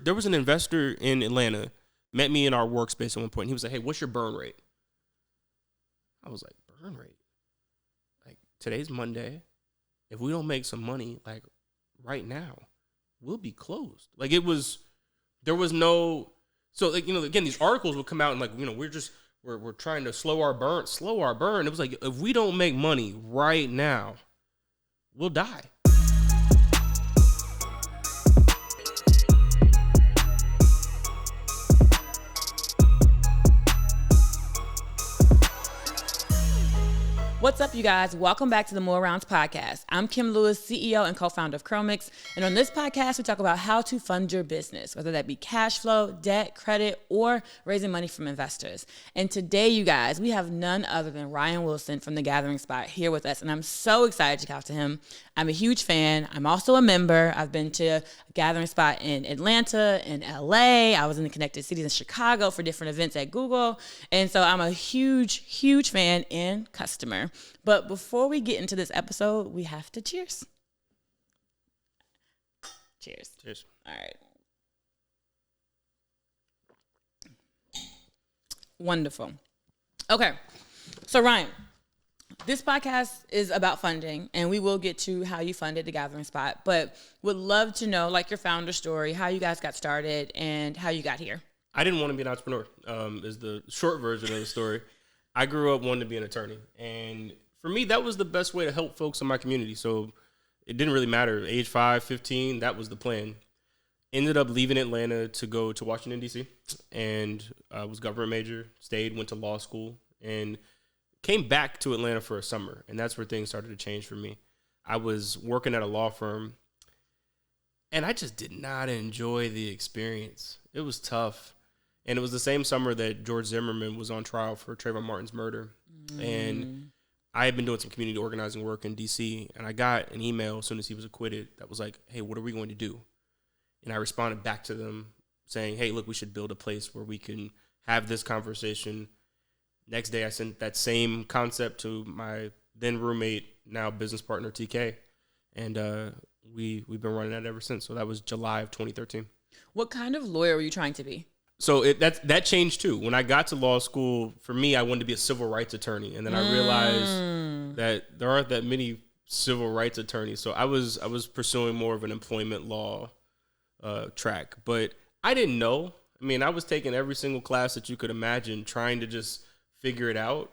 there was an investor in Atlanta, met me in our workspace at one point. And he was like, hey, what's your burn rate? I was like, burn rate? Like, today's Monday. If we don't make some money, like, right now, we'll be closed. Like, there was no, so, like, again, these articles would come out and, like, we're trying to slow our burn. It was like, if we don't make money right now, we'll die. What's up, you guys? Welcome back to the More Rounds podcast. I'm Kim Lewis, CEO and co-founder of CurlMix. And on this podcast, we talk about how to fund your business, whether that be cash flow, debt, credit, or raising money from investors. And today, you guys, we have none other than Ryan Wilson from The Gathering Spot here with us. And I'm so excited to talk to him. I'm a huge fan. I'm also a member. I've been to Gathering Spot in Atlanta, in LA. I was in the Connected Cities in Chicago for different events at Google. And so I'm a huge, huge fan and customer. But before we get into this episode, we have to cheers. Cheers. Cheers. All right. Wonderful. Okay. So Ryan, this podcast is about funding, and we will get to how you funded The Gathering Spot, but would love to know, like, your founder story, how you guys got started, and how you got here. I didn't want to be an entrepreneur, is the short version of the story. I grew up wanting to be an attorney, and for me, that was the best way to help folks in my community, so it didn't really matter. Age 5, 15, that was the plan. Ended up leaving Atlanta to go to Washington, D.C., and I was government major, went to law school, and came back to Atlanta for a summer, and that's where things started to change for me. I was working at a law firm, and I just did not enjoy the experience. It was tough, and it was the same summer that George Zimmerman was on trial for Trayvon Martin's murder, and I had been doing some community organizing work in D.C., and I got an email as soon as he was acquitted that was like, hey, what are we going to do? And I responded back to them saying, hey, look, we should build a place where we can have this conversation. Next day, I sent that same concept to my then roommate, now business partner, TK, and we've been running that ever since. So that was July of 2013. What kind of lawyer were you trying to be? So that changed too. When I got to law school, for me, I wanted to be a civil rights attorney, and then I realized that there aren't that many civil rights attorneys. So I was pursuing more of an employment law track, but I didn't know. I mean, I was taking every single class that you could imagine, trying to just figure it out.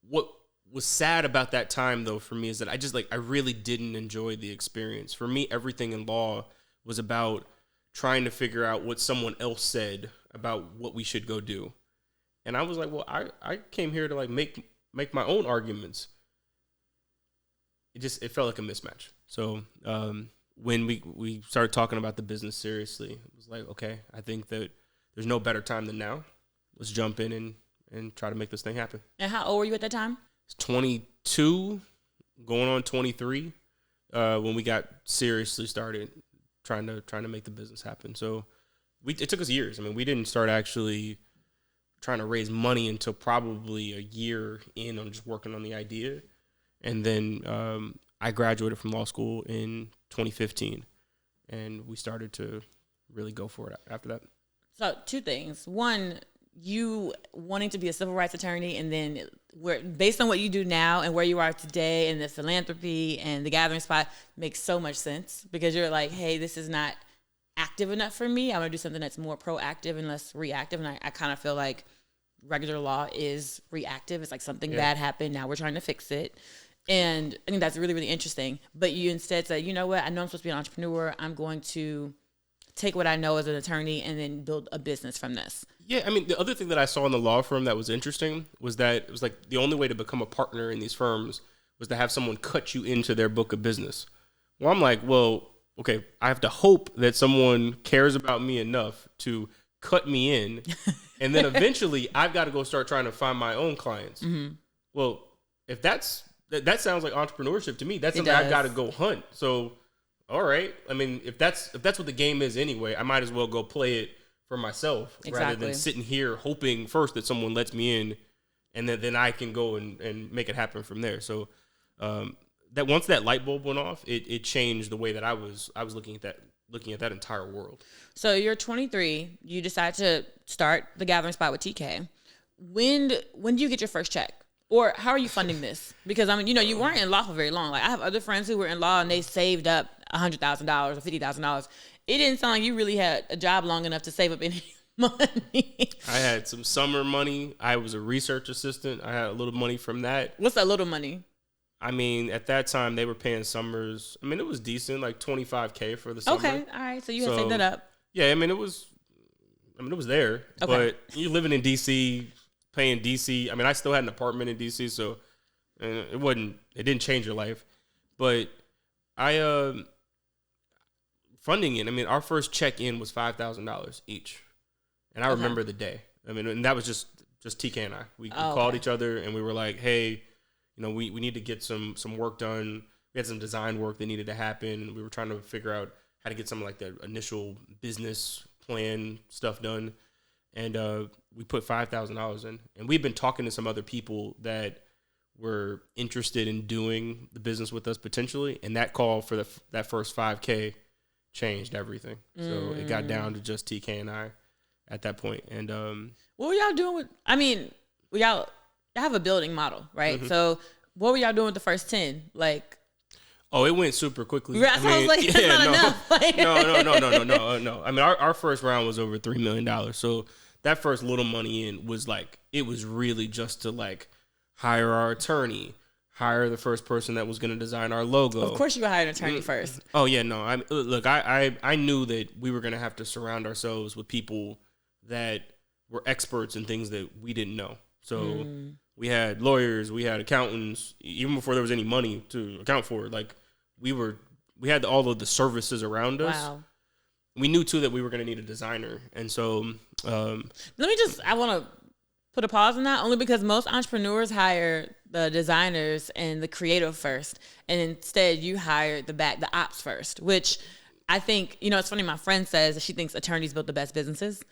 What was sad about that time, though, for me is that I really didn't enjoy the experience. For me, everything in law was about trying to figure out what someone else said about what we should go do. And I was like, well, I came here to like make my own arguments. It felt like a mismatch. So when we started talking about the business seriously, it was like, okay, I think that there's no better time than now. Let's jump in and try to make this thing happen. And how old were you at that time? 22, going on 23, when we got seriously started trying to make the business happen. So it took us years. I mean, we didn't start actually trying to raise money until probably a year in on just working on the idea. And then I graduated from law school in 2015, and we started to really go for it after that. So 2 things. One, you wanting to be a civil rights attorney, and then based on what you do now and where you are today and the philanthropy and the Gathering Spot makes so much sense, because you're like, hey, this is not active enough for me. I want to do something that's more proactive and less reactive. And I kind of feel like regular law is reactive. It's like something bad happened. Now we're trying to fix it. And I think that's really, really interesting. But you instead said, you know what? I know I'm supposed to be an entrepreneur. I'm going to take what I know as an attorney and then build a business from this. Yeah, I mean, the other thing that I saw in the law firm that was interesting was that it was like the only way to become a partner in these firms was to have someone cut you into their book of business. Well, I'm like, well, okay, I have to hope that someone cares about me enough to cut me in, and then eventually I've got to go start trying to find my own clients. Mm-hmm. Well, if that sounds like entrepreneurship to me. That's something I've got to go hunt. So, all right. I mean, if that's what the game is anyway, I might as well go play it for myself rather than sitting here hoping first that someone lets me in, and then I can go and make it happen from there. So that once that light bulb went off, it changed the way that I was looking at looking at that entire world. So you're 23. You decide to start the gathering spot with TK. When do you get your first check? Or how are you funding this? Because, I mean, you weren't in law for very long. Like, I have other friends who were in law and they saved up $100,000 or $50,000. It didn't sound like you really had a job long enough to save up any money. I had some summer money. I was a research assistant. I had a little money from that. What's that little money? I mean, at that time, they were paying summers. I mean, it was decent, like $25K for the summer. Okay, all right. So you had saved that up. Yeah, I mean, it was there. Okay. But you're living in D.C., paying D.C. I mean, I still had an apartment in D.C., so it didn't change your life. But funding it, I mean, our first check-in was $5,000 each. And I remember the day. I mean, and that was just TK and I. We called each other and we were like, hey, we need to get some work done. We had some design work that needed to happen. We were trying to figure out how to get some like the initial business plan stuff done. And we put $5,000 in. And we've been talking to some other people that were interested in doing the business with us potentially. And that call for that first $5K changed everything. So it got down to just TK and I at that point. And what were y'all doing with, I mean, y'all have a building model, right? Mm-hmm. So what were y'all doing with the first 10? Like, oh, it went super quickly. I was like, that's not enough. No. I mean, our first round was over $3 million. So that first little money in was like, it was really just to like hire our attorney, hire the first person that was going to design our logo. Of course you would hire an attorney first. Oh yeah, no. I knew that we were going to have to surround ourselves with people that were experts in things that we didn't know. So we had lawyers, we had accountants, even before there was any money to account for. Like we had all of the services around us. Wow. We knew too that we were going to need a designer. And so, I want to put a pause on that only because most entrepreneurs hire the designers and the creative first. And instead you hire the ops first, which I think, it's funny. My friend says that she thinks attorneys build the best businesses.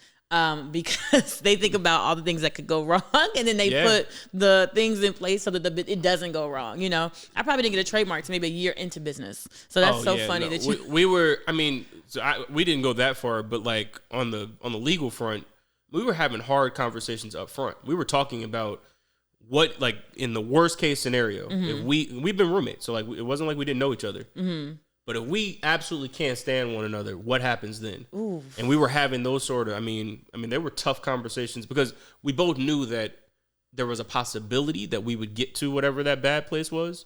Because they think about all the things that could go wrong and then they put the things in place so that it doesn't go wrong. I probably didn't get a trademark to maybe a year into business. So that's funny that you... we didn't go that far, but like on the legal front, we were having hard conversations up front. We were talking about what, like in the worst case scenario, if we've been roommates. So like, it wasn't like we didn't know each other. Mm-hmm. But if we absolutely can't stand one another, what happens then? Ooh. And we were having those sort of, I mean, they were tough conversations because we both knew that there was a possibility that we would get to whatever that bad place was.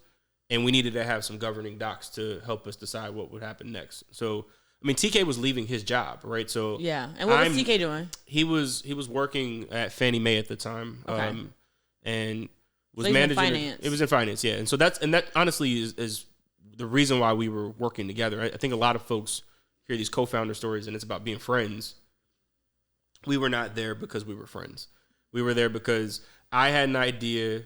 And we needed to have some governing docs to help us decide what would happen next. So, I mean, TK was leaving his job, right? So yeah. And what was TK doing? He was working at Fannie Mae at the time. Okay. And was so managing. Finance. It was in finance, yeah. And so that honestly is the reason why we were working together. I think a lot of folks hear these co-founder stories and it's about being friends. We were not there because we were friends. We were there because I had an idea.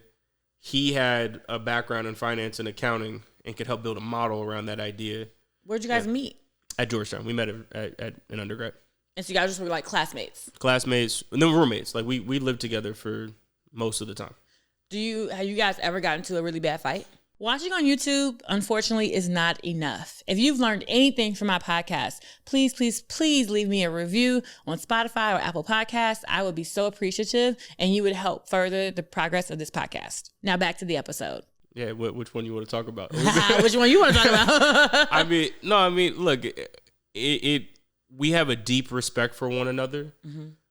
He had a background in finance and accounting and could help build a model around that idea. Where'd you guys meet? At Georgetown. We met at an undergrad. And so you guys just were like classmates? Classmates, and then roommates. Like we lived together for most of the time. Have you guys ever gotten into a really bad fight? Watching on YouTube, unfortunately, is not enough. If you've learned anything from my podcast, please, please, please leave me a review on Spotify or Apple Podcasts. I would be so appreciative, and you would help further the progress of this podcast. Now back to the episode. Yeah, which one you want to talk about? Which one you want to talk about? Look, we have a deep respect for one another,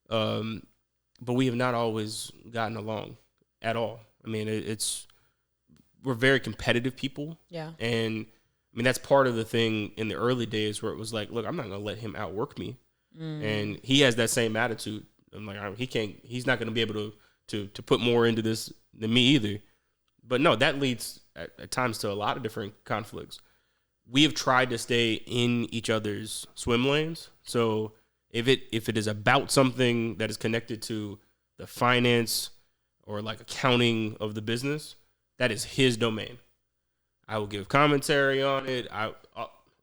but we have not always gotten along at all. I mean, we're very competitive people. Yeah. And I mean, that's part of the thing in the early days where it was like, look, I'm not going to let him outwork me. And he has that same attitude. I'm like, he's not going to be able to put more into this than me either. But no, that leads at times to a lot of different conflicts. We have tried to stay in each other's swim lanes. So if it is about something that is connected to the finance or like accounting of the business, that is his domain. I will give commentary on it.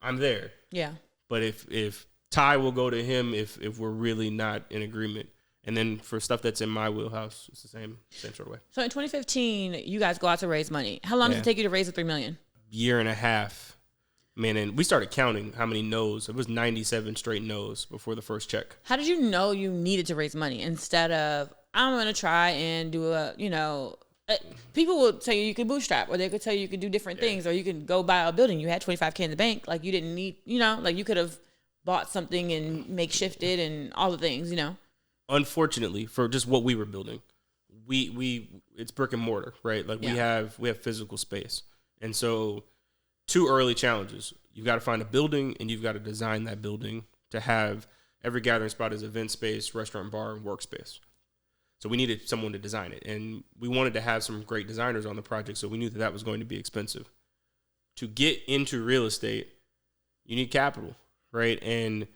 I'm there. Yeah. But if Ty will go to him if we're really not in agreement. And then for stuff that's in my wheelhouse, it's the same sort of way. So in 2015, you guys go out to raise money. How long did it take you to raise the $3 million? Year and a half. Man, and we started counting how many no's. It was 97 straight no's before the first check. How did you know you needed to raise money instead of, I'm going to try and do people will tell you could bootstrap, or they could tell you could do different things, or you can go buy a building. You had $25K in the bank. Like, you didn't need, like you could have bought something and makeshifted and all the things, Unfortunately, for just what we were building, it's brick and mortar, right? Like, we have physical space. And so 2 early challenges. You've got to find a building, and you've got to design that building to have every gathering spot as event space, restaurant, bar, and workspace. So we needed someone to design it. And we wanted to have some great designers on the project, so we knew that was going to be expensive. To get into real estate, you need capital, right? And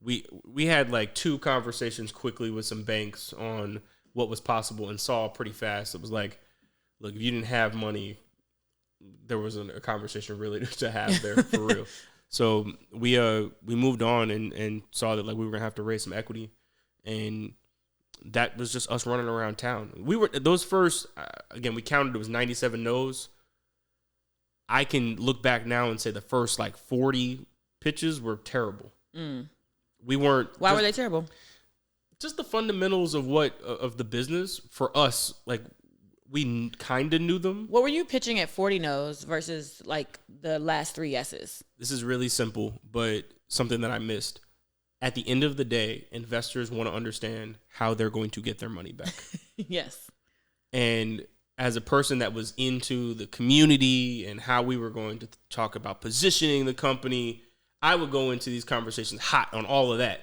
we had like 2 conversations quickly with some banks on what was possible, and saw pretty fast. It was like, look, if you didn't have money, there wasn't a conversation really to have there for real. So we moved on and saw that like we were gonna have to raise some equity, and that was just us running around town. We were those first again, we counted, it was 97 no's. I can look back now and say the first like 40 pitches were terrible. We weren't. Why were they terrible? Just the fundamentals of of the business for us, like. We kind of knew them. What were you pitching at 40 no's versus like the last 3 yeses? This is really simple, but something that I missed. At the end of the day, investors want to understand how they're going to get their money back. Yes. And as a person that was into the community and how we were going to talk about positioning the company, I would go into these conversations hot on all of that.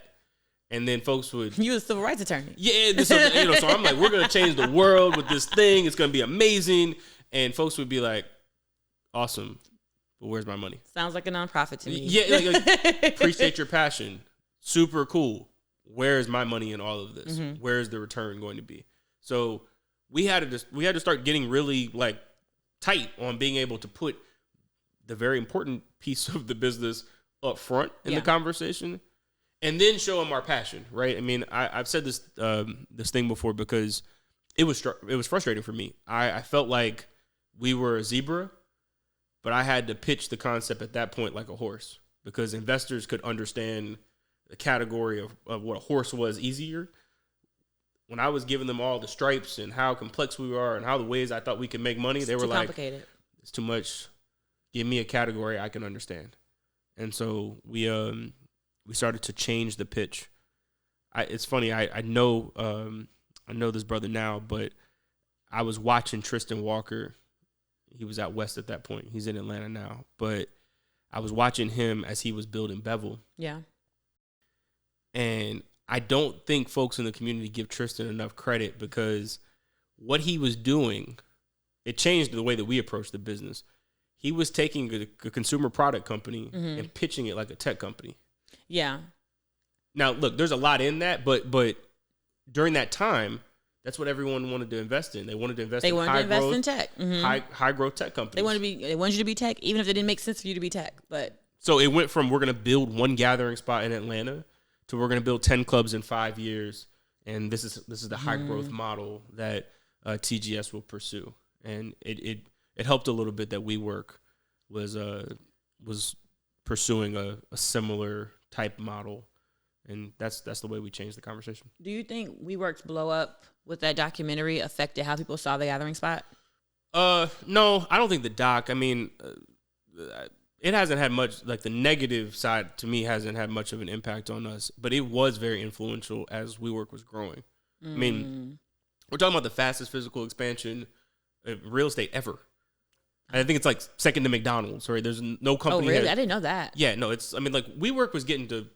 And then folks would... You was a civil rights attorney. Yeah, so I'm like, we're going to change the world with this thing. It's going to be amazing. And folks would be like, awesome, but where's my money? Sounds like a nonprofit to me. Yeah, like, appreciate your passion. Super cool. Where's my money in all of this? Mm-hmm. Where's the return going to be? So we had to start getting really like tight on being able to put the very important piece of the business up front in the conversation. And then show them our passion, right? I mean, I've said this thing before because it was frustrating for me. I felt like we were a zebra, but I had to pitch the concept at that point like a horse, because investors could understand the category of what a horse was easier. When I was giving them all the stripes and how complex we are and how the ways I thought we could make money, they were like, it's too much. Give me a category I can understand. And so we started to change the pitch. It's funny. I know this brother now, but I was watching Tristan Walker. He was out west at that point. He's in Atlanta now, but I was watching him as he was building Bevel. Yeah. And I don't think folks in the community give Tristan enough credit, because what he was doing, it changed the way that we approach the business. He was taking a consumer product company and pitching it like a tech company. Yeah. Now, look, there's a lot in that, but during that time, that's what everyone wanted to invest in. They wanted to invest in tech. Mm-hmm. High growth tech companies. They wanted you to be tech, even if it didn't make sense for you to be tech. But so it went from, we're going to build one gathering spot in Atlanta to we're going to build 10 clubs in 5 years, and this is the high growth model that TGS will pursue. And it helped a little bit that WeWork was pursuing a similar type model, and that's the way we changed the conversation. Do you think WeWork's blow up with that documentary affected how people saw the gathering spot? No, I don't think the doc. I mean, it hasn't had much, like the negative side to me hasn't had much of an impact on us, but it was very influential as WeWork was growing. I mean, we're talking about the fastest physical expansion of real estate ever. I think it's like second to McDonald's, right? There's no company. Oh, really? I didn't know that. Yeah, no, like WeWork was getting to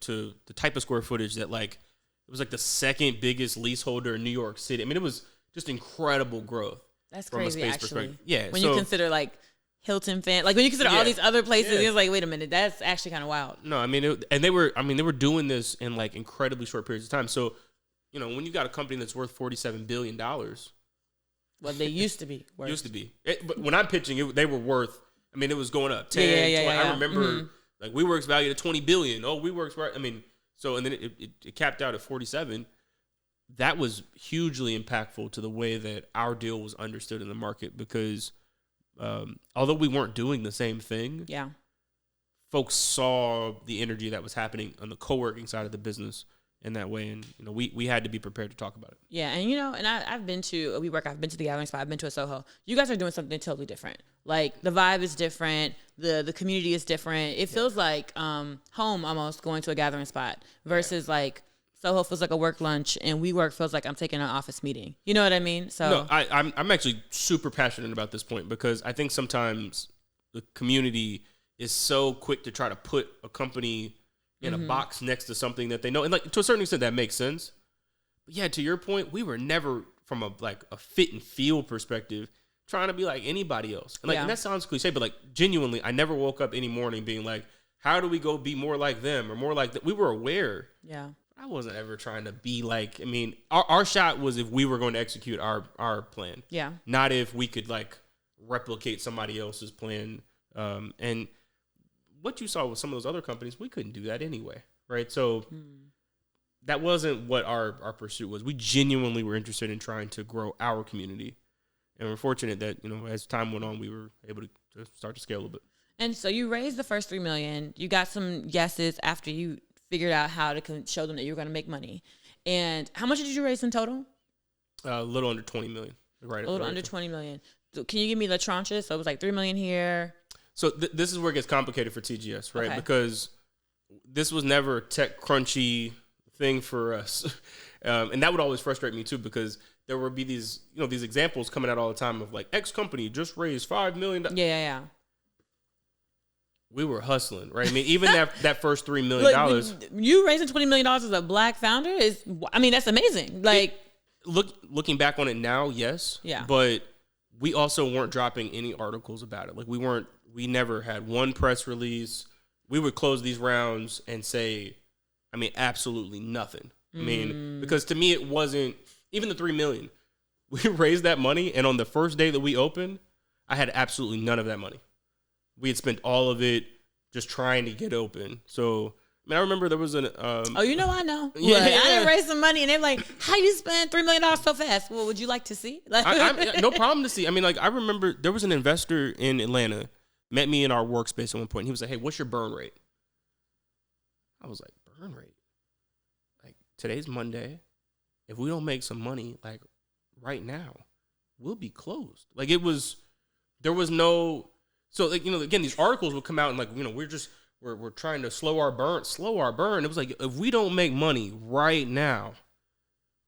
the type of square footage that like, it was like the second biggest leaseholder in New York City. I mean, it was just incredible growth. That's crazy, actually. Yeah. When you consider like Hilton fan, like when you consider all these other places, it's like, wait a minute, that's actually kind of wild. No, I mean, they were doing this in like incredibly short periods of time. So, when you got a company that's worth $47 billion. Well, they used to be. But when I'm pitching, they were worth, I mean, it was going up 10, 20. I remember like WeWork's valued at $20 billion. Oh, WeWork's right. I mean, so, and then it capped out at 47. That was hugely impactful to the way that our deal was understood in the market, because although we weren't doing the same thing, folks saw the energy that was happening on the co-working side of the business in that way. And, we had to be prepared to talk about it. Yeah. And, I've been to a WeWork, I've been to the Gathering Spot, I've been to a Soho. You guys are doing something totally different. Like the vibe is different. The community is different. It feels like home almost going to a Gathering Spot versus like Soho feels like a work lunch and WeWork feels like I'm taking an office meeting. You know what I mean? So no, I'm actually super passionate about this point because I think sometimes the community is so quick to try to put a company in a box next to something that they know. And like to a certain extent that makes sense. But yeah, to your point, we were never from a fit and feel perspective trying to be like anybody else. And and that sounds cliche, but like genuinely, I never woke up any morning being like, how do we go be more like them or more like that? We were aware. Yeah. I wasn't ever trying to be like, our shot was if we were going to execute our plan. Yeah. Not if we could like replicate somebody else's plan. And what you saw with some of those other companies, we couldn't do that anyway. Right. So that wasn't what our pursuit was. We genuinely were interested in trying to grow our community. And we're fortunate that, as time went on, we were able to start to scale a little bit. And so you raised the first $3 million. You got some yeses after you figured out how to show them that you were going to make money. And how much did you raise in total? A little under $20 million. Right. A little under $20 million. So can you give me the tranches? So it was like $3 million here. So this is where it gets complicated for TGS, right? Okay. Because this was never a tech crunchy thing for us. And that would always frustrate me too, because there would be these, these examples coming out all the time of like X company just raised $5 million. Yeah. We were hustling, right? Even that first $3 million. You raising $20 million as a black founder that's amazing. Like looking back on it now, yes. Yeah. But we also weren't dropping any articles about it. Like we never had one press release. We would close these rounds and say, absolutely nothing. Because to me, it wasn't even the $3 million. We raised that money, and on the first day that we opened, I had absolutely none of that money. We had spent all of it just trying to get open. So, I remember there was an... I know. Yeah. I didn't raise some money, and they're like, how you spend $3 million so fast? Well, would you like to see? No problem to see. I remember there was an investor in Atlanta, met me in our workspace at one point, and he was like, hey, what's your burn rate? I was like, burn rate? Today's Monday. If we don't make some money, right now, we'll be closed. There was no... So, again, these articles would come out and, we're trying to slow our burn. It was like, if we don't make money right now,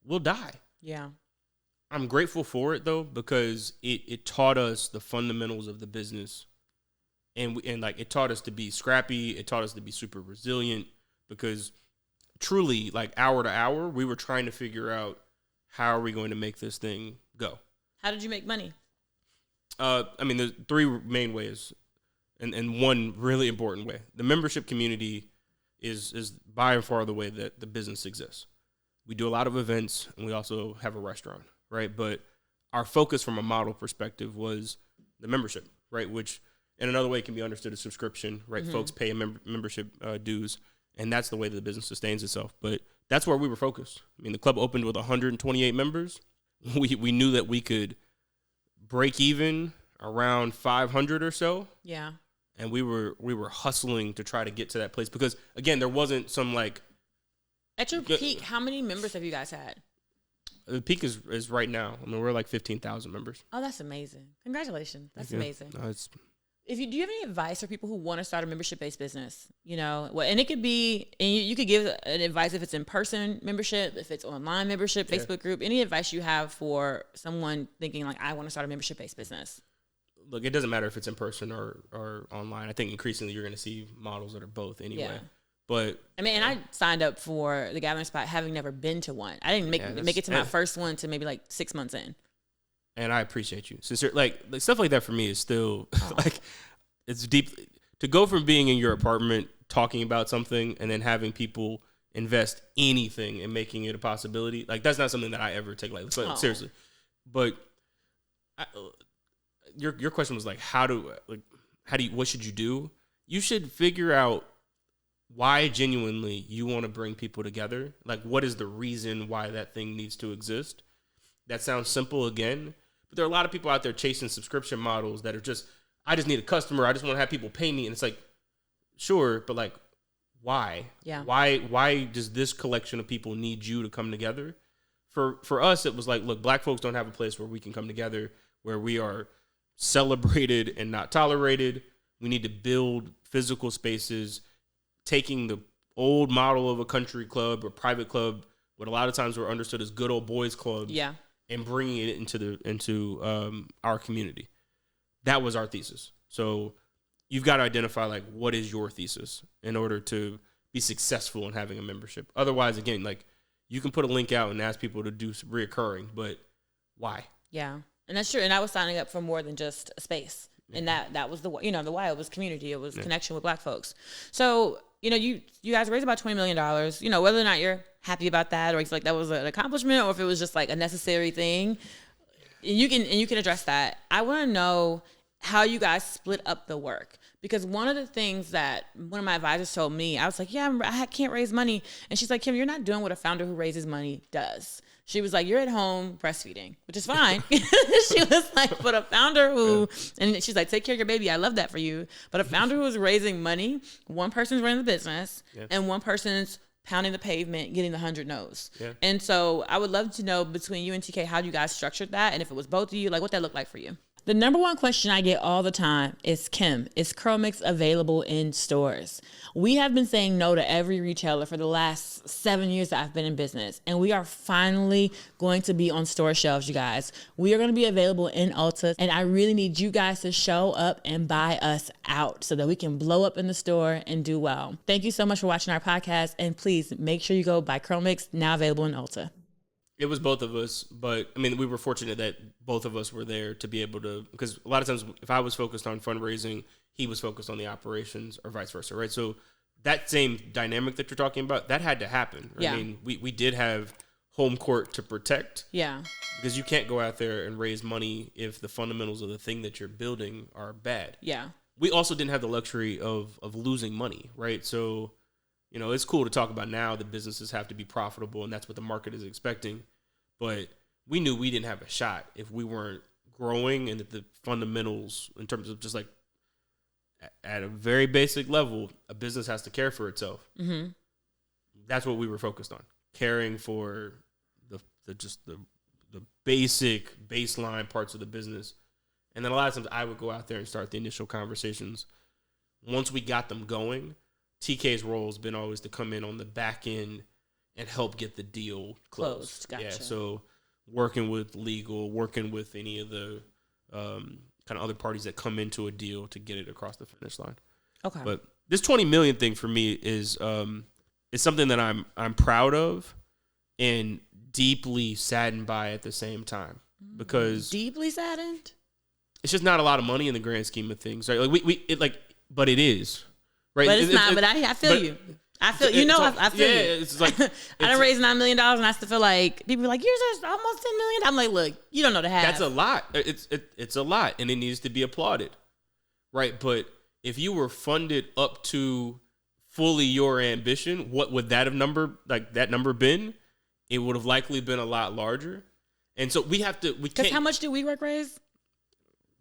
we'll die. Yeah. I'm grateful for it, though, because it taught us the fundamentals of the business. And it taught us to be scrappy. It taught us to be super resilient because truly, hour to hour, we were trying to figure out how are we going to make this thing go. How did you make money? There's three main ways, and one really important way. The membership community is by and far the way that the business exists. We do a lot of events, and we also have a restaurant, right? But our focus from a model perspective was the membership, right? Which in another way can be understood as subscription, right? Mm-hmm. Folks pay a membership dues, and that's the way that the business sustains itself. But that's where we were focused. The club opened with 128 members. We knew that we could break even around 500 or so. Yeah. And we were hustling to try to get to that place because, again, there wasn't some At your peak, how many members have you guys had? The peak is right now. We're 15,000 members. Oh, that's amazing. Congratulations. That's amazing. No, do you have any advice for people who want to start a membership-based business? And it could be, and you could give an advice if it's in-person membership, if it's online membership, Facebook group, any advice you have for someone thinking I want to start a membership-based business? Look, it doesn't matter if it's in person or online. I think increasingly you're going to see models that are both anyway. Yeah. But and I signed up for the Gathering Spot having never been to one. I didn't make it to my first one to maybe 6 months in. And I appreciate you. Since stuff like that for me is still it's deep to go from being in your apartment talking about something and then having people invest anything and making it a possibility. That's not something that I ever take lightly. Seriously. But your question was what should you do? You should figure out why genuinely you want to bring people together. What is the reason why that thing needs to exist? That sounds simple again. But there are a lot of people out there chasing subscription models that are I just need a customer. I just want to have people pay me. And it's sure, but like, why? Yeah. Why does this collection of people need you to come together? For us, it was like, look, Black folks don't have a place where we can come together, where we are celebrated and not tolerated. We need to build physical spaces, taking the old model of a country club or private club, what a lot of times were understood as good old boys clubs, and bringing it into our community. That was our thesis. So you've got to identify, like, what is your thesis in order to be successful in having a membership. Otherwise, again, like, you can put a link out and ask people to do reoccurring, but why? Yeah. And that's true. And I was signing up for more than just a space. And that was the why. It was community. It was connection with Black folks. So, you guys raised about $20 million, whether or not you're happy about that, or you feel like that was an accomplishment, or if it was just like a necessary thing, and you can address that. I want to know how you guys split up the work. Because one of the things that one of my advisors told me, I was like, I can't raise money. And she's like, Kim, you're not doing what a founder who raises money does. She was like, you're at home breastfeeding, which is fine. She was like, but a founder who, and she's like, take care of your baby. I love that for you. But a founder who is raising money, one person's running the business and one person's pounding the pavement, getting the 100 no's. Yeah. And so I would love to know, between you and TK, how you guys structured that. And if it was both of you, like, what that looked like for you. The number one question I get all the time is, Kim, is CurlMix available in stores? We have been saying no to every retailer for the last 7 years that I've been in business. And we are finally going to be on store shelves, you guys. We are going to be available in Ulta. And I really need you guys to show up and buy us out so that we can blow up in the store and do well. Thank you so much for watching our podcast. And please make sure you go buy CurlMix, now available in Ulta. It was both of us, but I mean, we were fortunate that both of us were there to be able to, because a lot of times if I was focused on fundraising, he was focused on the operations, or vice versa, right? So that same dynamic that you're talking about, that had to happen. Right? Yeah. I mean, we did have home court to protect. Yeah. Because you can't go out there and raise money if the fundamentals of the thing that you're building are bad. Yeah. We also didn't have the luxury of losing money, right? So, it's cool to talk about now that businesses have to be profitable, and that's what the market is expecting. But we knew we didn't have a shot if we weren't growing, and that the fundamentals, in terms of just like at a very basic level, a business has to care for itself. Mm-hmm. That's what we were focused on, caring for the basic baseline parts of the business. And then a lot of times I would go out there and start the initial conversations. Once we got them going, TK's role has been always to come in on the back end and help get the deal closed. Gotcha. Yeah, so working with legal, working with any of the kind of other parties that come into a deal to get it across the finish line. Okay. But this 20 million thing for me is something that I'm proud of and deeply saddened by at the same time, because deeply saddened. It's just not a lot of money in the grand scheme of things, right? Like but it is. Right? But it's not. But I feel you. I feel I feel you. It's like I done raised $9 million, and I still feel like people are like, yours is almost $10 million. I'm like, look, you don't know the half. That's a lot. It's a lot, and it needs to be applauded, right? But if you were funded up to fully your ambition, what would that number been? It would have likely been a lot larger. And so we can't. Because how much did WeWork raise?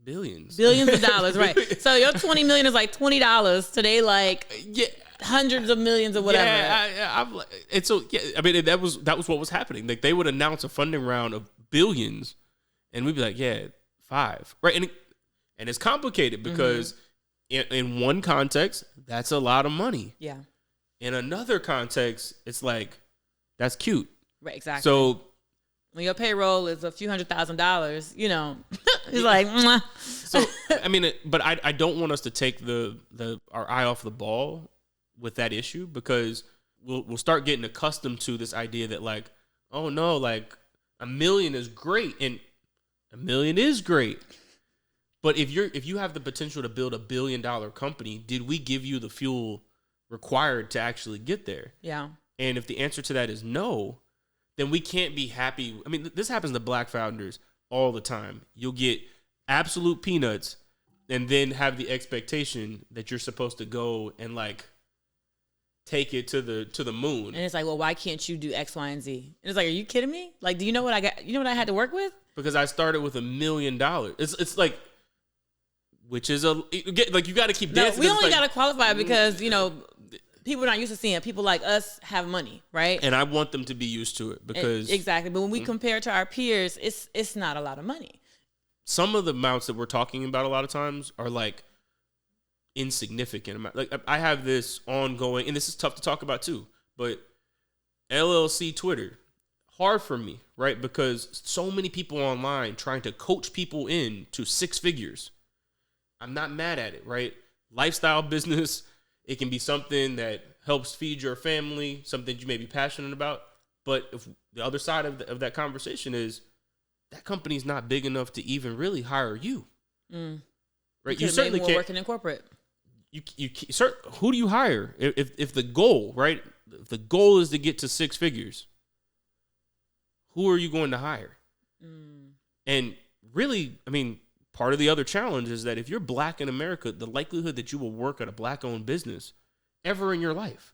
Billions of dollars, right? So your 20 million is like $20 today, like hundreds of millions or whatever. I mean, that was what was happening. Like, they would announce a funding round of billions, and we'd be like, yeah, 5, right? And it's complicated because in one context, that's a lot of money. Yeah. In another context, it's like, that's cute. Right. Exactly. So when your payroll is a few $100,000, it's like, mwah. So, I mean, but I don't want us to take our eye off the ball with that issue, because we'll start getting accustomed to this idea that, like, oh no, like $1 million is great, and $1 million is great. But if you have the potential to build $1 billion company, did we give you the fuel required to actually get there? Yeah. And if the answer to that is no, then we can't be happy. I mean, this happens to Black founders all the time. You'll get absolute peanuts and then have the expectation that you're supposed to go and, like, take it to the moon. And it's like, well, why can't you do X, Y, and Z? And it's like, are you kidding me? Like, do you know what I got? You know what I had to work with? Because I started with $1 million. It's like, which is you got to keep dancing. We only got to qualify because, people are not used to seeing it. People like us have money, right? And I want them to be used to it because... Exactly. But when we compare to our peers, it's not a lot of money. Some of the amounts that we're talking about a lot of times are like insignificant amount. Like I have this ongoing, and this is tough to talk about too, but LLC Twitter, hard for me, right? Because so many people online trying to coach people into 6 figures. I'm not mad at it, right? Lifestyle business, it can be something that helps feed your family, something you may be passionate about. But if the other side of that conversation is that company's not big enough to even really hire you, right? You certainly can't working in corporate. Who do you hire if the goal, right? If the goal is to get to 6 figures, who are you going to hire? And really, I mean, part of the other challenge is that if you're Black in America, the likelihood that you will work at a Black-owned business ever in your life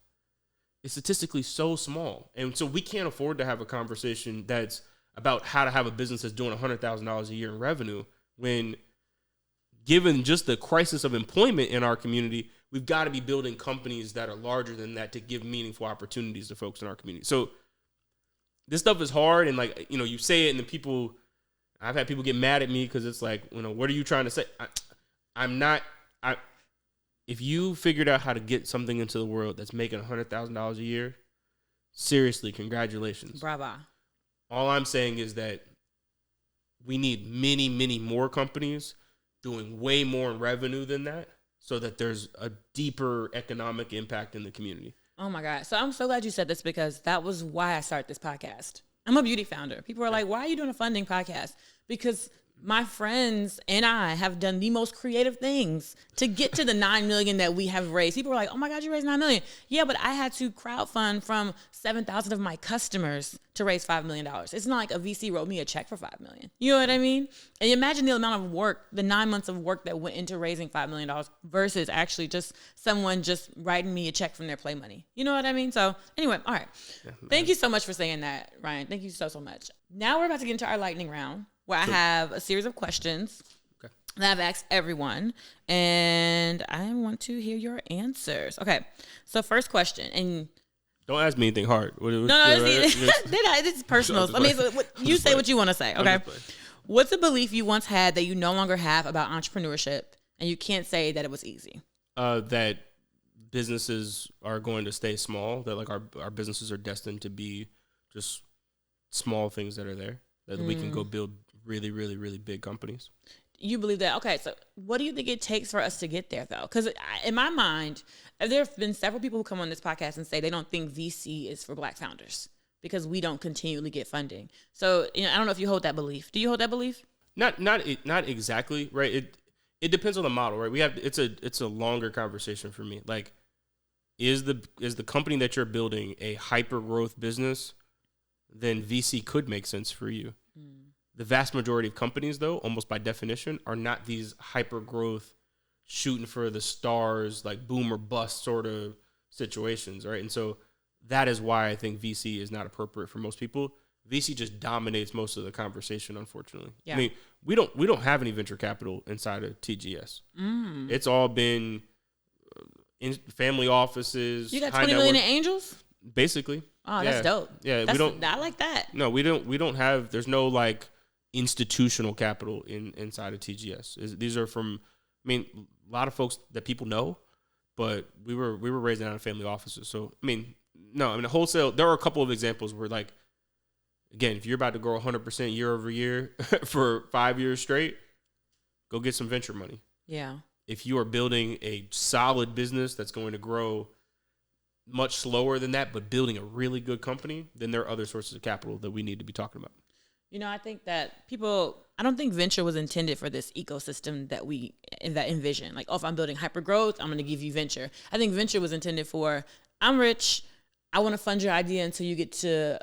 is statistically so small. And so we can't afford to have a conversation that's about how to have a business that's doing $100,000 a year in revenue when, given just the crisis of employment in our community, we've got to be building companies that are larger than that to give meaningful opportunities to folks in our community. So this stuff is hard. And you say it and then I've had people get mad at me because it's like, what are you trying to say? If you figured out how to get something into the world that's making $100,000 a year, seriously, congratulations. Bravo. All I'm saying is that we need many, many more companies doing way more in revenue than that so that there's a deeper economic impact in the community. Oh my God. So I'm so glad you said this because that was why I started this podcast. I'm a beauty founder. People are like, why are you doing a funding podcast? Because my friends and I have done the most creative things to get to the 9 million that we have raised. People are like, oh my God, you raised 9 million. Yeah, but I had to crowdfund from 7,000 of my customers to raise $5 million. It's not like a VC wrote me a check for $5 million. You know what I mean? And imagine the amount of work, the 9 months of work that went into raising $5 million versus actually just someone just writing me a check from their play money. You know what I mean? So anyway, all right. Yeah, thank you so much for saying that, Ryan. Thank you so much. Now we're about to get into our lightning round, where I have a series of questions that I've asked everyone, and I want to hear your answers. Okay, so first question, and don't ask me anything hard. It's personal. I mean, you say what you want to say. Okay, what's a belief you once had that you no longer have about entrepreneurship, and you can't say that it was easy? That businesses are going to stay small. That like our businesses are destined to be just small things that are there. That we can go build really, really, really big companies. You believe that? Okay, so what do you think it takes for us to get there, though? Because in my mind, there have been several people who come on this podcast and say they don't think VC is for Black founders because we don't continually get funding. So I don't know if you hold that belief. Do you hold that belief? Not exactly, right? It depends on the model, right? It's a longer conversation for me. Like, is the company that you're building a hyper growth business? Then VC could make sense for you. The vast majority of companies, though, almost by definition, are not these hyper growth, shooting for the stars, like boom or bust sort of situations, right? And so that is why I think VC is not appropriate for most people. VC just dominates most of the conversation, unfortunately. Yeah. I mean, we don't have any venture capital inside of TGS. It's all been in family offices. You got 20 million in angels? Basically. Oh, that's dope. Yeah, I like that. No, we don't have. There's no like institutional capital inside of TGS. These are from. I mean, a lot of folks that people know, but we were raised out of family offices. So the wholesale. There are a couple of examples where like, again, if you're about to grow 100% year over year for 5 years straight, go get some venture money. Yeah. If you are building a solid business that's going to grow much slower than that, but building a really good company, then there are other sources of capital that we need to be talking about. I think that I don't think venture was intended for this ecosystem that envision. Like, if I'm building hyper growth, I'm going to give you venture. I think venture was intended for, I'm rich, I want to fund your idea until you get to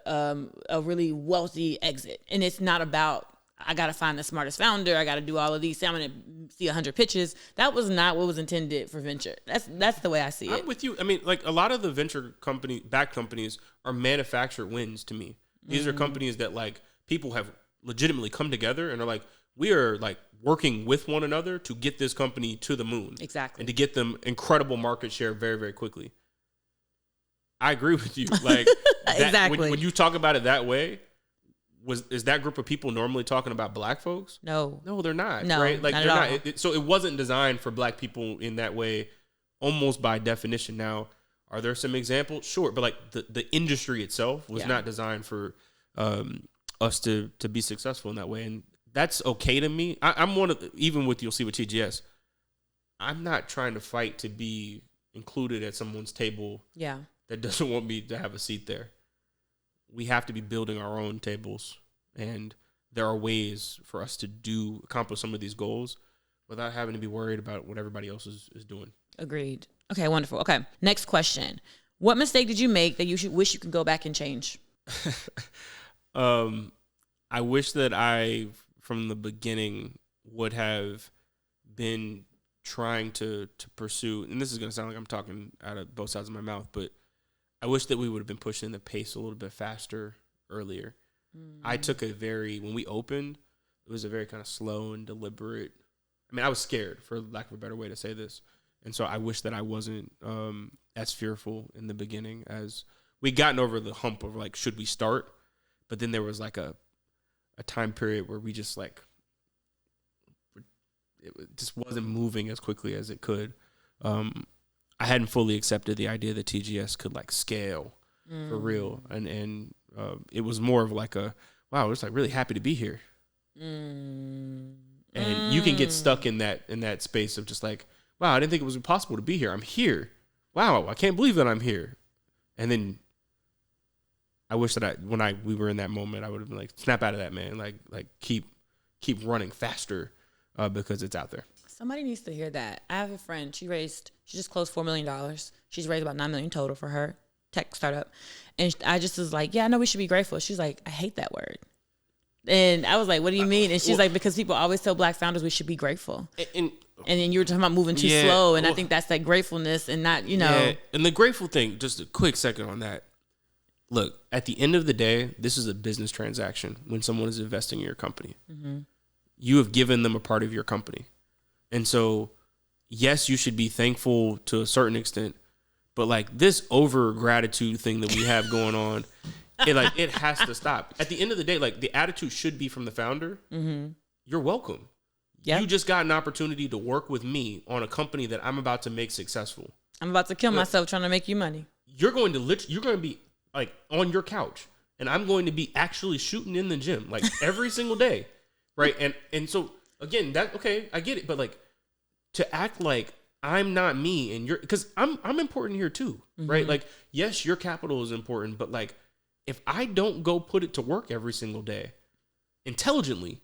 a really wealthy exit. And it's not about, I got to find the smartest founder. I got to do all of these. Say I'm going to see 100 pitches. That was not what was intended for venture. That's the way I see it. I'm with you. I mean, like a lot of the venture backed companies are manufactured wins to me. These are companies that like people have legitimately come together and are like, We are like working with one another to get this company to the moon. Exactly. And to get them incredible market share very, very quickly. I agree with you. Like exactly. When you talk about it that way, is that group of people normally talking about black folks? No, they're not. No, right? Like not they're at all. not. So it wasn't designed for black people in that way, almost by definition. Now, are there some examples? Sure, but like the industry itself was not designed for us to be successful in that way, and that's okay to me. I'm one of even with you'll see with TGS. I'm not trying to fight to be included at someone's table. Yeah. That doesn't want me to have a seat there. We have to be building our own tables, and there are ways for us to accomplish some of these goals without having to be worried about what everybody else is doing. Agreed. Okay, wonderful. Okay, next question. What mistake did you make that you wish you could go back and change? I wish that I, from the beginning, would have been trying to pursue, and this is going to sound like I'm talking out of both sides of my mouth, but I wish that we would have been pushing the pace a little bit faster earlier. I took when we opened, it was a very kind of slow and deliberate. I mean, I was scared, for lack of a better way to say this. And so I wish that I wasn't as fearful in the beginning, as we'd gotten over the hump of like, should we start? But then there was like a time period where we just like, it just wasn't moving as quickly as it could. I hadn't fully accepted the idea that TGS could like scale for real. And it was more of like wow, we're just like really happy to be here. And you can get stuck in that space of just like, wow, I didn't think it was possible to be here. I'm here. Wow, I can't believe that I'm here. And then I wish that when we were in that moment, I would have been like, snap out of that, man. Like keep running faster because it's out there. Somebody needs to hear that. I have a friend. She just closed $4 million. She's raised about $9 million total for her tech startup. And I just was like, yeah, I know we should be grateful. She's like, I hate that word. And I was like, what do you mean? And she's like, because people always tell black founders we should be grateful. And then you were talking about moving too slow. And I think that's that gratefulness and not, Yeah, and the grateful thing, just a quick second on that. Look, at the end of the day, this is a business transaction when someone is investing in your company. Mm-hmm. You have given them a part of your company. And so, yes, you should be thankful to a certain extent, but like this over gratitude thing that we have going on, it has to stop. At the end of the day, like the attitude should be from the founder. Mm-hmm. You're welcome. Yep. You just got an opportunity to work with me on a company that I'm about to make successful. I'm about to kill myself trying to make you money. You're going to be like on your couch, and I'm going to be actually shooting in the gym like every single day, right? And so. Again, okay, I get it, but like to act like I'm not me and because I'm important here too, right? Like, yes, your capital is important, but like if I don't go put it to work every single day intelligently,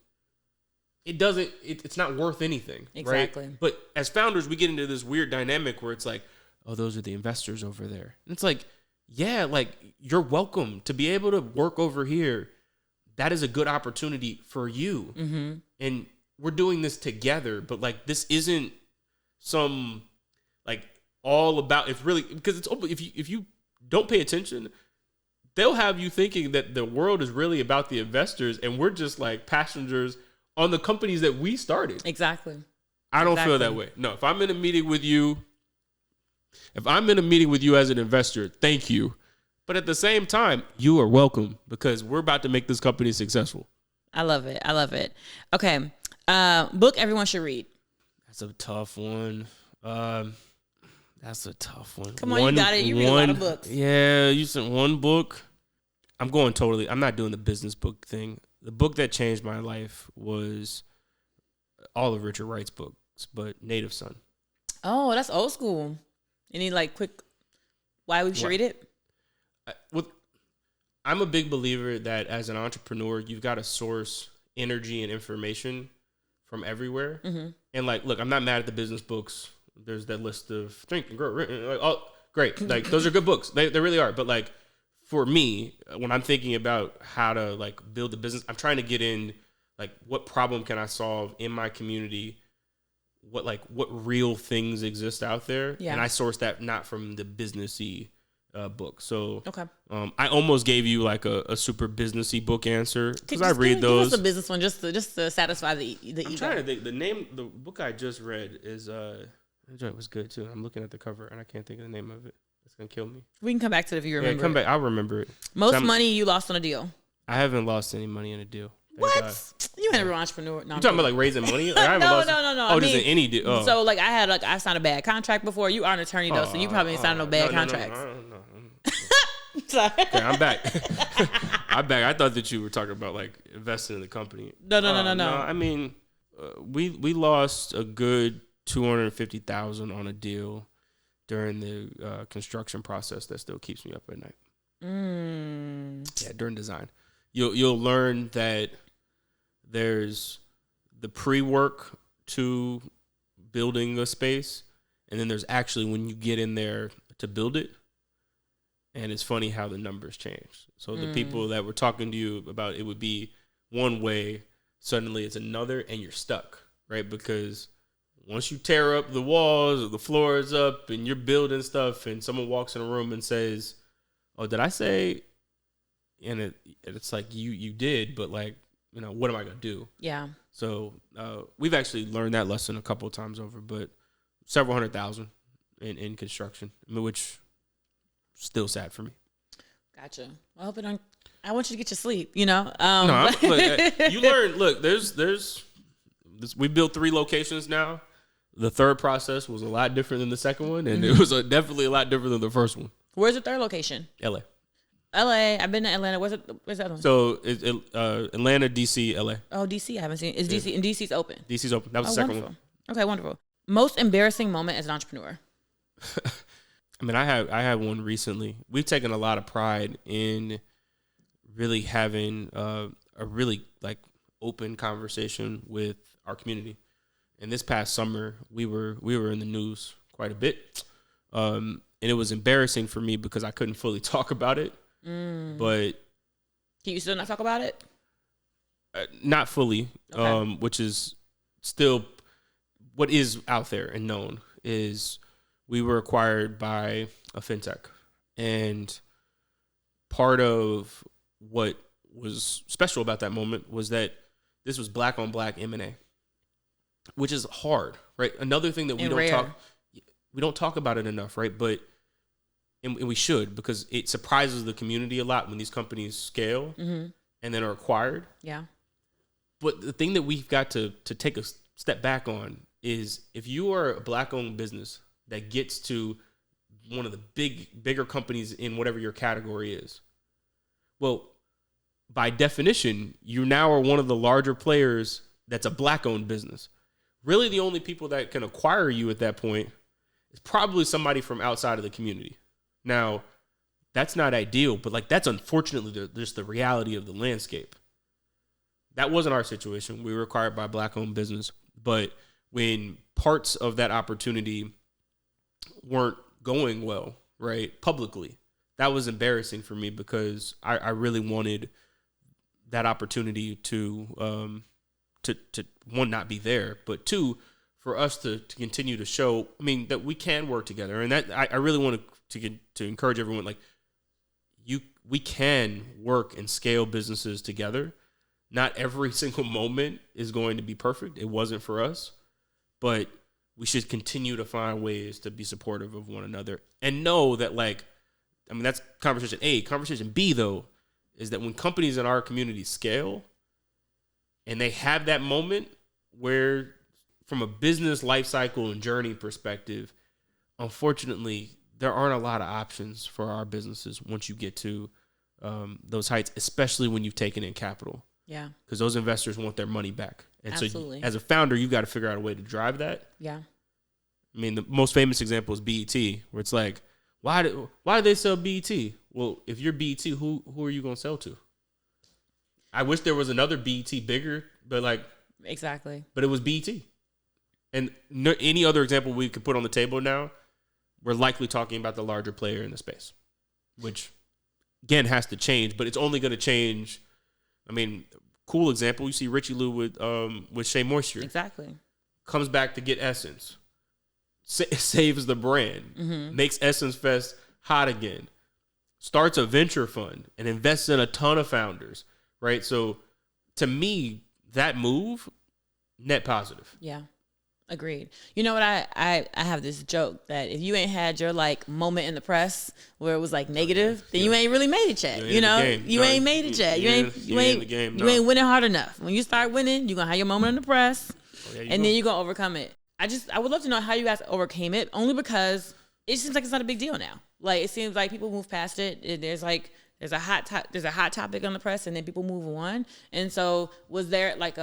it's not worth anything. Exactly. Right? But as founders, we get into this weird dynamic where it's like, oh, those are the investors over there. And it's like, yeah, like you're welcome to be able to work over here. That is a good opportunity for you. Mm-hmm. And we're doing this together, but like this isn't some like all about. It's really because it's open. If you don't pay attention, they'll have you thinking that the world is really about the investors, and we're just like passengers on the companies that we started. Exactly. I don't feel that way. No, if I'm in a meeting with you as an investor, thank you. But at the same time, you are welcome because we're about to make this company successful. I love it. Okay. Book everyone should read. That's a tough one. Come on, you got it. You read a lot of books. Yeah, you said one book. I'm not doing the business book thing. The book that changed my life was all of Richard Wright's books, but Native Son. Oh, that's old school. Any like quick why we should read it? I'm a big believer that as an entrepreneur, you've got to source energy and information from everywhere. Mm-hmm. And like, look, I'm not mad at the business books. There's that list of Think and Grow. Like, oh, great. Like those are good books. They really are. But like for me, when I'm thinking about how to like build a business, I'm trying to get in like what problem can I solve in my community? What real things exist out there? Yeah. And I source that not from the businessy book. So okay. I almost gave you like a super businessy book answer because I read give those. us a business one just to satisfy the ego. I'm trying to think. The book I just read is it was good too. I'm looking at the cover and I can't think of the name of it. It's gonna kill me. We can come back to it if you remember. Yeah, come back. I'll remember it. Most money you lost on a deal. I haven't lost any money in a deal. What? You ain't a real entrepreneur. No, you talking about like raising money? Like, no. Oh, just in any deal. Oh. So like I signed a bad contract before. You are an attorney though, so you probably ain't signed no bad contracts. No. Sorry. Okay, I'm back. I'm back. I thought that you were talking about like investing in the company. No. I mean, we lost a good $250,000 on a deal during the construction process that still keeps me up at night. Yeah, during design. You'll learn that there's the pre-work to building a space, and then there's actually when you get in there to build it, and it's funny how the numbers change. So the people that were talking to you about it would be one way, suddenly it's another, and you're stuck, right? Because once you tear up the walls or the floor is up and you're building stuff and someone walks in a room and says, oh, did I say... And it's like you did, but like, you know, what am I gonna do? Yeah. So we've actually learned that lesson a couple of times over, but several $100,000 in construction, which still sad for me. Gotcha. I hope it don't. I want you to get your sleep. You know. No, look, you learn. Look, we built 3 locations now. The third process was a lot different than the second one, and it was definitely a lot different than the first one. Where's the third location? LA. I've been to Atlanta. Where's that one? So Atlanta, DC, LA. Oh, DC. I haven't seen. Is DC and DC's open? DC's open. That was the second wonderful. one. Okay, wonderful. Most embarrassing moment as an entrepreneur. I mean, I had one recently. We've taken a lot of pride in really having a really like open conversation with our community. And this past summer, we were in the news quite a bit, and it was embarrassing for me because I couldn't fully talk about it. But can you still not talk about it? Not fully, okay. Which is still what is out there and known is we were acquired by a fintech, and part of what was special about that moment was that this was black on black M&A, which is hard, right? Another thing that we don't talk about it enough, right? But and we should, because it surprises the community a lot when these companies scale and then are acquired. Yeah. But the thing that we've got to take a step back on is if you are a black-owned business that gets to one of the bigger companies in whatever your category is, well, by definition, you now are one of the larger players that's a black-owned business. Really, the only people that can acquire you at that point is probably somebody from outside of the community. Now, that's not ideal, but like that's unfortunately just the reality of the landscape. That wasn't our situation. We were acquired by a black-owned business, but when parts of that opportunity weren't going well, right, publicly, that was embarrassing for me because I really wanted that opportunity to one, not be there, but two, for us to continue to show, I mean, that we can work together. And that I really want to encourage everyone, like, we can work and scale businesses together. Not every single moment is going to be perfect. It wasn't for us, but we should continue to find ways to be supportive of one another and know that, like, I mean, that's conversation A. Conversation B, though, is that when companies in our community scale and they have that moment where, from a business life cycle and journey perspective, unfortunately, there aren't a lot of options for our businesses once you get to those heights, especially when you've taken in capital. Yeah. Because those investors want their money back. And absolutely. So as a founder, you've got to figure out a way to drive that. Yeah. I mean, the most famous example is BET, where it's like, why did they sell BET? Well, if you're BET, who are you going to sell to? I wish there was another BET bigger, but like. Exactly. But it was BET. And any other example we could put on the table now, we're likely talking about the larger player in the space, which, again, has to change, but it's only going to change. I mean, cool example, you see Richie Lou with Shea Moisture. Exactly. Comes back to get Essence. Saves the brand. Mm-hmm. Makes Essence Fest hot again. starts a venture fund and invests in a ton of founders, right? So to me, that move, net positive. Yeah. Agreed. You know what? I have this joke that if you ain't had your like moment in the press where it was like negative, then you ain't really made it yet. You know, you ain't made it yet. You ain't winning hard enough. When you start winning, you're gonna have your moment in the press, and then you're gonna overcome it. I would love to know how you guys overcame it, only because it seems like it's not a big deal now. Like it seems like people move past it. There's a hot topic on the press, and then people move on. And so, was there like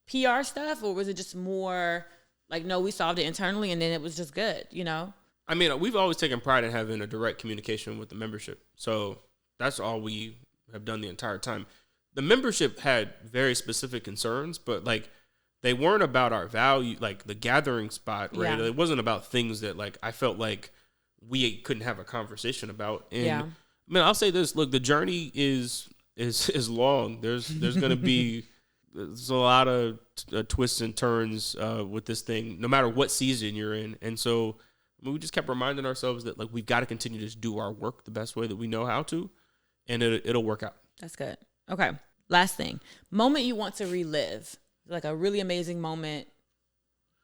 PR stuff, or was it just more like, no, we solved it internally and then it was just good, you know? I mean, we've always taken pride in having a direct communication with the membership. So that's all we have done the entire time. The membership had very specific concerns, but like they weren't about our value, like the gathering spot, right? Yeah. It wasn't about things that like I felt like we couldn't have a conversation about. And I mean, I'll say this, look, the journey is long. There's going to be there's a lot of twists and turns with this thing, no matter what season you're in. And so we just kept reminding ourselves that like we've got to continue to just do our work the best way that we know how to, and it'll work out. That's good. Okay. Last thing, moment you want to relive, like a really amazing moment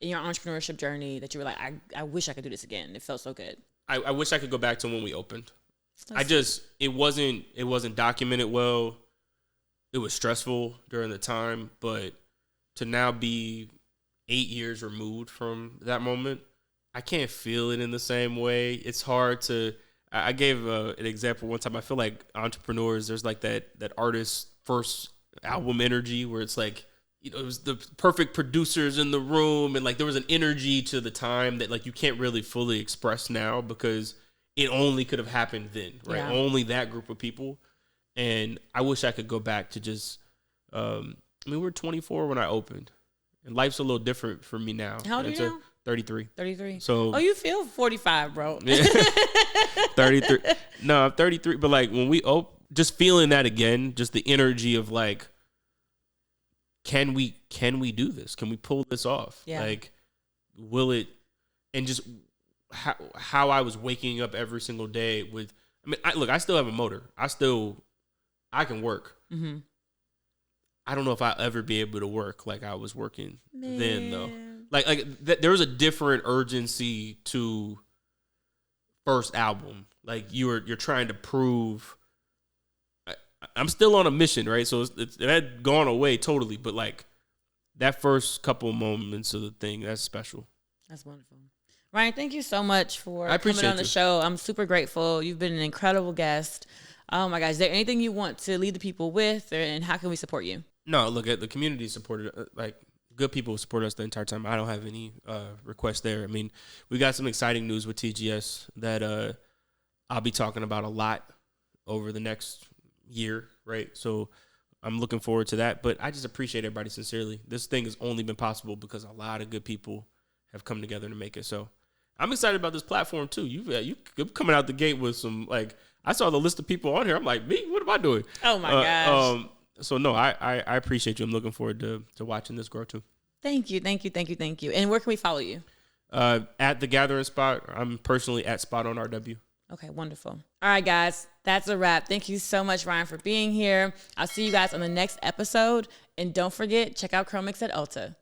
in your entrepreneurship journey that you were like, I wish I could do this again. It felt so good. I wish I could go back to when we opened. It wasn't documented well. It was stressful during the time, but to now be 8 years removed from that moment, I can't feel it in the same way. It's hard to. I gave an example one time. I feel like entrepreneurs, there's like that artist's first album energy where it's like, you know, it was the perfect producers in the room, and like there was an energy to the time that like you can't really fully express now because it only could have happened then, right? Yeah. Only that group of people. And I wish I could go back to just, we were 24 when I opened, and life's a little different for me now. How old are you now? 33. 33. So, you feel 45, bro. Yeah. 33. No, I'm 33. But like when we just feeling that again, just the energy of like, can we do this? Can we pull this off? Yeah. Like, will it? And just how I was waking up every single day with. I mean, I still have a motor. I can work. Mm-hmm. I don't know if I'll ever be able to work like I was working then, though. Like there was a different urgency to first album. Like you're trying to prove. I'm still on a mission, right? So it had gone away totally, but like that first couple moments of the thing, that's special. That's wonderful. Ryan, thank you so much for coming on the show. I'm super grateful. You've been an incredible guest. Oh my gosh, is there anything you want to leave the people with, and how can we support you? No, look, the community supported, like good people support us the entire time. I don't have any requests there. I mean, we got some exciting news with TGS that I'll be talking about a lot over the next year, right? So I'm looking forward to that. But I just appreciate everybody sincerely. This thing has only been possible because a lot of good people have come together to make it. So I'm excited about this platform too. You coming out the gate with some like. I saw the list of people on here. I'm like, me? What am I doing? Oh, my gosh. So, no, I appreciate you. I'm looking forward to watching this grow, too. Thank you. And where can we follow you? At The Gathering Spot. I'm personally at Spot on RW. Okay, wonderful. All right, guys. That's a wrap. Thank you so much, Ryan, for being here. I'll see you guys on the next episode. And don't forget, check out CurlMix at Ulta.